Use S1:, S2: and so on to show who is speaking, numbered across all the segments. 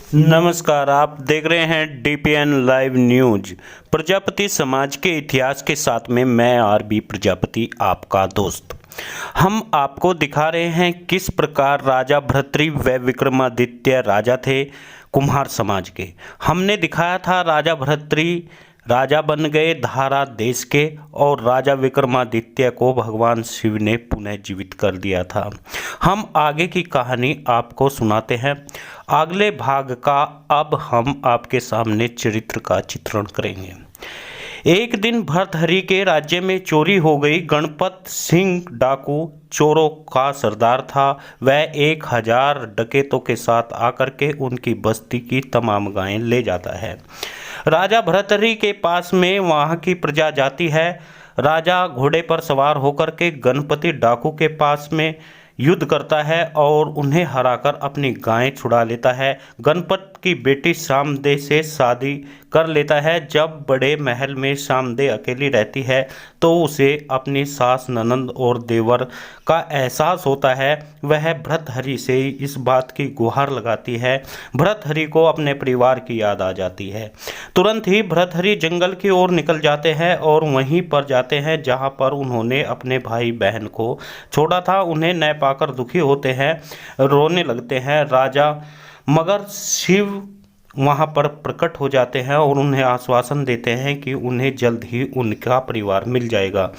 S1: नमस्कार, आप देख रहे हैं डीपीएन लाइव न्यूज। प्रजापति समाज के इतिहास के साथ में मैं आरबी प्रजापति आपका दोस्त। हम आपको दिखा रहे हैं किस प्रकार राजा भर्तृहरि व विक्रमादित्य राजा थे कुम्हार समाज के। हमने दिखाया था राजा भर्तृहरि राजा बन गए धारा देश के और राजा विक्रमादित्य को भगवान शिव ने पुनः जीवित कर दिया था। हम आगे की कहानी आपको सुनाते हैं। अगले भाग का अब हम आपके सामने चरित्र का चित्रण करेंगे। एक दिन भर्तृहरि के राज्य में चोरी हो गई। गणपत सिंह डाकू चोरों का सरदार था। वह 1000 डकैतों के साथ आकर के उनकी बस्ती की तमाम गायें ले जाता है। राजा भर्तृहरि के पास में वहाँ की प्रजा जाती है। राजा घोड़े पर सवार होकर के गणपति डाकू के पास में युद्ध करता है और उन्हें हराकर अपनी गायें छुड़ा लेता है। गणपत की बेटी सामदे से शादी कर लेता है। जब बड़े महल में सामदे अकेली रहती है तो उसे अपनी सास, ननंद और देवर का एहसास होता है। वह भर्तृहरि से इस बात की गुहार लगाती है। भर्तृहरि को अपने परिवार की याद आ जाती है। तुरंत ही भर्तृहरि जंगल की ओर निकल जाते हैं और वहीं पर जाते हैं जहां पर उन्होंने अपने भाई बहन को छोड़ा था। उन्हें न पाकर दुखी होते हैं, रोने लगते हैं राजा, मगर शिव वहां पर प्रकट हो जाते हैं और उन्हें आश्वासन देते हैं कि उन्हें जल्द ही उनका परिवार मिल जाएगा।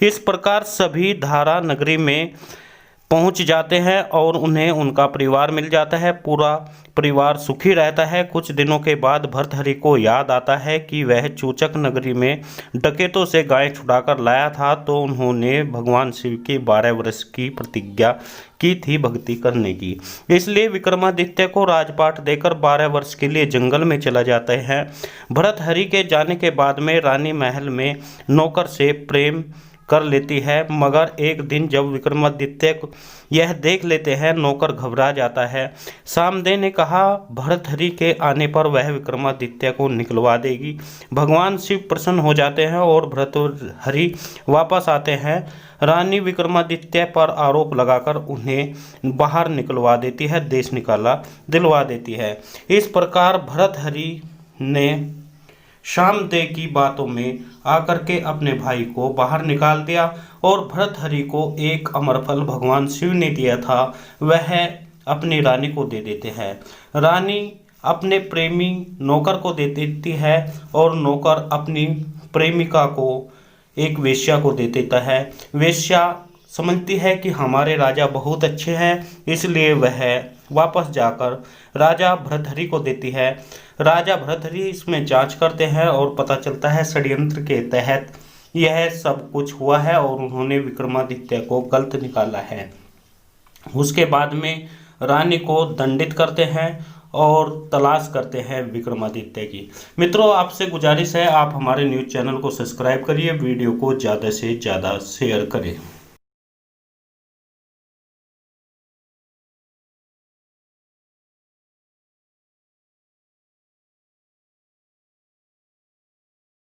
S1: इस प्रकार सभी धारा नगरी में पहुंच जाते हैं और उन्हें उनका परिवार मिल जाता है। पूरा परिवार सुखी रहता है। कुछ दिनों के बाद भर्तृहरि को याद आता है कि वह चूचक नगरी में डकैतों से गायें छुड़ाकर लाया था, तो उन्होंने भगवान शिव की 12 वर्ष की प्रतिज्ञा की थी भक्ति करने की। इसलिए विक्रमादित्य को राजपाट देकर 12 वर्ष के लिए जंगल में चला जाते हैं। भर्तृहरि के जाने के बाद में रानी महल में नौकर से प्रेम कर लेती है, मगर एक दिन जब विक्रमादित्य यह देख लेते हैं, नौकर घबरा जाता है। सामदे ने कहा भर्तृहरि के आने पर वह विक्रमादित्य को निकलवा देगी। भगवान शिव प्रसन्न हो जाते हैं और भर्तृहरि वापस आते हैं। रानी विक्रमादित्य पर आरोप लगाकर उन्हें बाहर निकलवा देती है, देश निकाला दिलवा देती है। इस प्रकार भर्तृहरि ने सामदे की बातों में आकर के अपने भाई को बाहर निकाल दिया और भर्तृहरि को एक अमरफल भगवान शिव ने दिया था वह अपनी रानी को दे देते हैं। रानी अपने प्रेमी नौकर को दे देती है और नौकर अपनी प्रेमिका को एक वेश्या को दे देता है। वेश्या समझती है कि हमारे राजा बहुत अच्छे हैं, इसलिए वह वापस जाकर राजा भर्तृहरि को देती है। राजा भर्तृहरि इसमें जांच करते हैं और पता चलता है षड्यंत्र के तहत यह सब कुछ हुआ है और उन्होंने विक्रमादित्य को गलत निकाला है। उसके बाद में रानी को दंडित करते हैं और तलाश करते हैं विक्रमादित्य की। मित्रों, आपसे गुजारिश है आप हमारे न्यूज़ चैनल को सब्सक्राइब करिए, वीडियो को ज़्यादा से ज़्यादा शेयर करें।